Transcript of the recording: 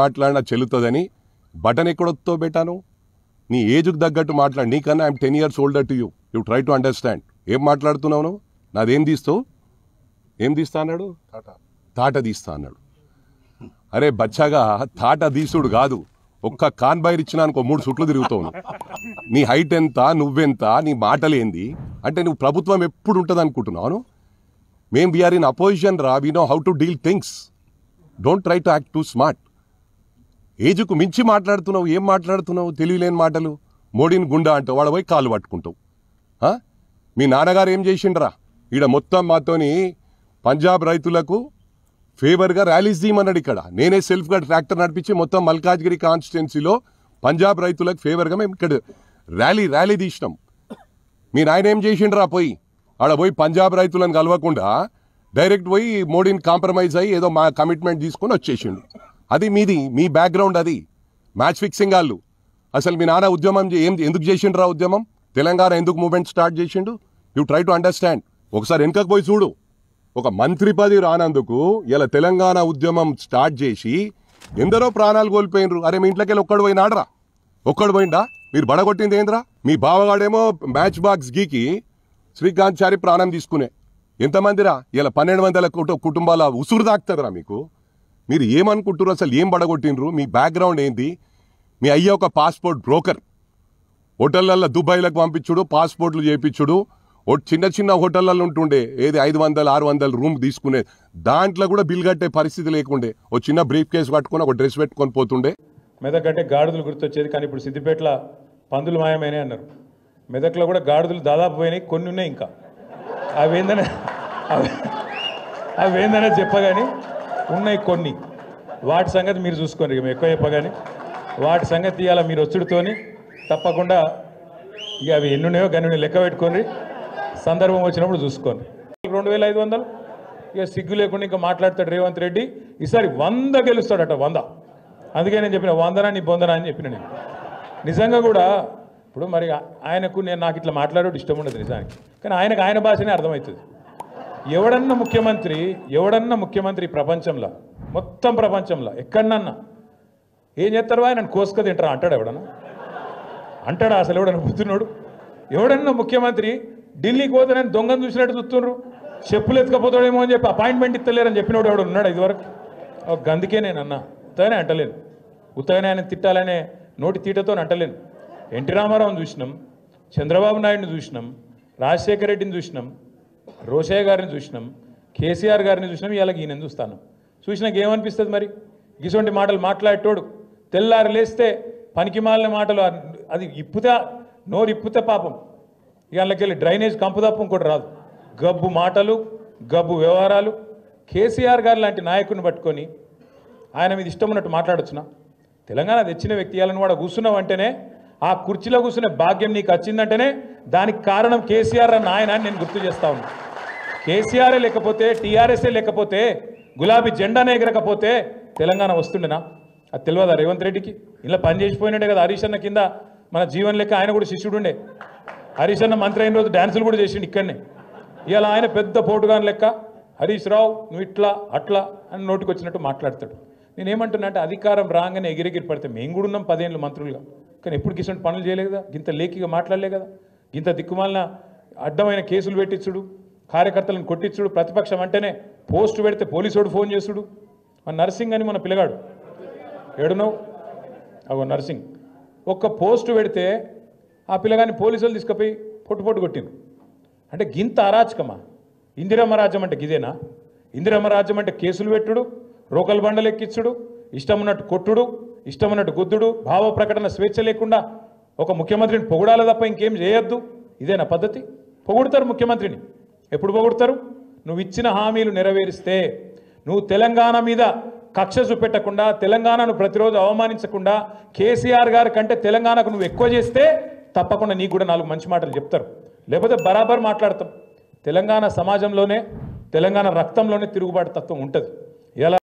మాట్లాడినా చెల్లుతుందని బటన్ ఎక్కడొత్తో బెటాను నీ ఏజ్కి తగ్గట్టు మాట్లాడు. నీకన్నా I'm 10 years older to you. You try to understand. ఏం మాట్లాడుతున్నావు నువ్వు? నాదేం తీస్తావు? ఏం తీస్తా అన్నాడు? తాట తీస్తా అన్నాడు. అరే బచ్చాగా తాట తీసుడు కాదు, ఒక్క కాన్బైర్ ఇచ్చినానుకో 3 సుట్లు తిరుగుతావు. నీ హైట్ ఎంత, నువ్వెంత, నీ మాటలేంది అంటే నువ్వు ప్రభుత్వం ఎప్పుడు ఉంటుంది అనుకుంటున్నావు? మేం వీఆర్ ఇన్ అపోజిషన్ రా. We know how to deal things. Don't try to act too smart. ఏజ్కు మించి మాట్లాడుతున్నావు. ఏం మాట్లాడుతున్నావు? తెలియలేని మాటలు. మోడీని గుండా అంటావు, వాడు పోయి కాళ్ళు పట్టుకుంటావు. మీ నాన్నగారు ఏం చేసిండ్రా? ఈడ మొత్తం మాతోని పంజాబ్ రైతులకు ఫేవర్గా ర్యాలీస్ తీయమన్నాడు. ఇక్కడ నేనే సెల్ఫ్గా ట్రాక్టర్ నడిపించి మొత్తం మల్కాజ్గిరి కాన్స్టిట్యున్సీలో పంజాబ్ రైతులకు ఫేవర్గా మేము ఇక్కడ ర్యాలీ తీసినాం. మీ నాయన ఏం చేసిండ్రా? పోయి ఆడ పోయి పంజాబ్ రైతులను కలవకుండా డైరెక్ట్ పోయి మోడీని కాంప్రమైజ్ అయ్యి ఏదో మా కమిట్మెంట్ తీసుకొని వచ్చేసిండు. అది మీది, మీ బ్యాక్గ్రౌండ్ అది. మ్యాచ్ ఫిక్సింగ్ వాళ్ళు. అసలు మీ నాన్న ఉద్యమం ఎందుకు చేసిండ్రా? ఉద్యమం తెలంగాణ ఎందుకు మూవ్మెంట్ స్టార్ట్ చేసిండు? You try to understand. ఒకసారి వెనకకు పోయి చూడు. ఒక మంత్రి పదవి రానందుకు ఇలా తెలంగాణ ఉద్యమం స్టార్ట్ చేసి ఎందరో ప్రాణాలు కోల్పోయినరు. అరే మీ ఇంట్లోకి వెళ్ళి ఒక్కడు పోయినాడరా? ఒక్కడు పోయిందా? మీరు బడగొట్టింది ఏంద్రా? మీ బావగాడేమో మ్యాచ్ బాక్స్ గీకి శ్రీకాంత్ చారి ప్రాణం తీసుకునే. ఎంతమందిరా? ఇలా 1200 కుటుంబాల ఉసురు దాక్తుందిరా మీకు. మీరు ఏమనుకుంటారు? అసలు ఏం బడగొట్టినరు? మీ బ్యాక్గ్రౌండ్ ఏంది? మీ అయ్య ఒక పాస్పోర్ట్ బ్రోకర్. హోటళ్లలో దుబాయ్లకు పంపించుడు, పాస్పోర్ట్లు చేయించుడు. చిన్న చిన్న హోటళ్లలో ఉంటుండే, ఏది 500-600 రూమ్ తీసుకునే, దాంట్లో కూడా బిల్ కట్టే పరిస్థితి లేకుండే. ఒక చిన్న బ్రీఫ్ కేసు పట్టుకుని ఒక డ్రెస్ పెట్టుకొని పోతుండే. మెదక్ గాడిదలు గుర్తొచ్చేది, కానీ ఇప్పుడు సిద్దిపేటలో పందులు మాయమైనాయి అన్నారు. మెదక్లో కూడా గాడిదలు దాదాపు పోయినాయి, కొన్ని ఉన్నాయి ఇంకా. అవేందనే చెప్పగాని ఉన్నాయి కొన్ని. వాటి సంగతి మీరు చూసుకోండి. ఇక ఎక్కువ చెప్పగాని వాటి సంగతి ఇవాళ మీరు వచ్చుడుతోని తప్పకుండా ఇక అవి ఎన్నున్నాయో గన్ని లెక్క పెట్టుకోండి. సందర్భం వచ్చినప్పుడు చూసుకోండి. 2500 ఇక సిగ్గు లేకుండా ఇంకా మాట్లాడతాడు రేవంత్ రెడ్డి. ఈసారి 100 గెలుస్తాడట, 100. అందుకే నేను చెప్పిన 100 నీ బొందనా అని చెప్పిన. నేను నిజంగా కూడా ఇప్పుడు మరి ఆయనకు నాకు ఇట్లా మాట్లాడేది ఇష్టం ఉండదు నిజానికి, కానీ ఆయనకు ఆయన భాషనే అర్థమవుతుంది. ఎవడన్నా ముఖ్యమంత్రి ప్రపంచంలో, మొత్తం ప్రపంచంలో ఎక్కడన్నా ఏం చేస్తారు? ఆయన కోసుక తింటారా అంటాడు? ఎవడన్నా అంటాడా? అసలు ఎవడన్నా పుత్తున్నాడు? ఎవడన్నా ముఖ్యమంత్రి ఢిల్లీకి పోతానని దొంగను చూసినట్టు చూస్తున్నారు. చెప్పులు ఎత్తుకపోతాడేమో అని చెప్పి అపాయింట్మెంట్ ఇస్తలేరని చెప్పినోడు ఎవడు ఉన్నాడు ఇదివరకు? గందుకే నేను అన్నా, ఉత్తగానే అంటలేను. ఉత్తగానే ఆయన తిట్టాలనే నోటి తీటతో అంటలేను. ఎన్టీ రామారావుని చూసినాం, చంద్రబాబు నాయుడిని చూసినాం, రాజశేఖర రెడ్డిని చూసినాం, రోషయ్య గారిని చూసినాం, కేసీఆర్ గారిని చూసినాం. ఇలాగ ఈయన చూసినాక ఏమనిపిస్తుంది? మరి ఇటువంటి మాటలు మాట్లాడేటోడు తెల్లారి లేస్తే పనికి మాలిన మాటలు, అది నోరు ఇప్పుతే పాపం. ఇళ్ళకెళ్ళి డ్రైనేజ్ కంపు తప్ప ఇంకోటి రాదు. గబ్బు మాటలు, గబ్బు వ్యవహారాలు. కేసీఆర్ గారు లాంటి నాయకుడిని పట్టుకొని ఆయన మీద ఇష్టం ఉన్నట్టు మాట్లాడొచ్చునా? తెలంగాణ తెచ్చిన వ్యక్తి ఇవాళని వాడు కూర్చున్నావు అంటేనే, ఆ కుర్చీలో కూర్చునే భాగ్యం నీకు వచ్చిందంటేనే దానికి కారణం కేసీఆర్ అన్న ఆయన అని నేను గుర్తు చేస్తా ఉన్నా. కేసీఆరే లేకపోతే, టీఆర్ఎస్ఏ లేకపోతే, గులాబీ జెండానే ఎగరకపోతే తెలంగాణ వస్తుండేనా? అది తెలియదా రేవంత్ రెడ్డికి? ఇలా పని చేసిపోయినట్టే కదా హరీష్ అన్న కింద మన జీవన్ లెక్క ఆయన కూడా శిష్యుడుండే. హరీష్ అన్న మంత్రి అయిన రోజు డ్యాన్సులు కూడా చేసిండు ఇక్కడనే. ఇవాళ ఆయన పెద్ద పోటుగాని లెక్క హరీష్ రావు నువ్వు ఇట్లా అట్లా అని నోటికి వచ్చినట్టు మాట్లాడతాడు. నేనేమంటున్నా అంటే అధికారం రాగానే ఎగిరెగిరి పడితే మేము కూడా ఉన్నాం 10 ఏళ్ళు మంత్రులుగా, కానీ ఎప్పుడు కిషన్ పనులు చేయలేదు కదా, గింత లేఖిగా మాట్లాడలే కదా, గింత దిక్కుమాలిన అడ్డమైన కేసులు పెట్టించుడు, కార్యకర్తలను కొట్టించుడు, ప్రతిపక్షం అంటేనే పోస్టు పెడితే పోలీసోడు ఫోన్ చేసుడు. మన నర్సింగ్ అని మన పిల్లగాడు ఏడునో అగో నర్సింగ్ ఒక్క పోస్టు పెడితే ఆ పిల్లగాని పోలీసులు తీసుకుపోయి పొట్టు కొట్టింది. అంటే గింత అరాచకమా? ఇందిరమ్మ రాజ్యం అంటే గిదేనా? ఇందిరమ్మ రాజ్యం అంటే కేసులు పెట్టుడు, రోకల్ బండలు ఎక్కించుడు, ఇష్టం ఉన్నట్టు కొట్టుడు, ఇష్టం ఉన్నట్టు గుద్దుడు, భావ ప్రకటన స్వేచ్ఛ లేకుండా ఒక ముఖ్యమంత్రిని పొగడాలి తప్ప ఇంకేం చేయొద్దు. ఇదేనా పద్ధతి? పొగుడతారు ముఖ్యమంత్రిని. ఎప్పుడు పొగుడతారు? నువ్వు ఇచ్చిన హామీలు నెరవేరిస్తే, నువ్వు తెలంగాణ మీద కక్ష చూపెట్టకుండా, తెలంగాణను ప్రతిరోజు అవమానించకుండా, కేసీఆర్ గారి కంటే తెలంగాణకు నువ్వు ఎక్కువ చేస్తే తప్పకుండా నీకు కూడా 4 మంచి మాటలు చెప్తారు. లేకపోతే బరాబర్ మాట్లాడతాం. తెలంగాణ సమాజంలోనే, తెలంగాణ రక్తంలోనే తిరుగుబాటు తత్వం ఉంటుంది. ఎలా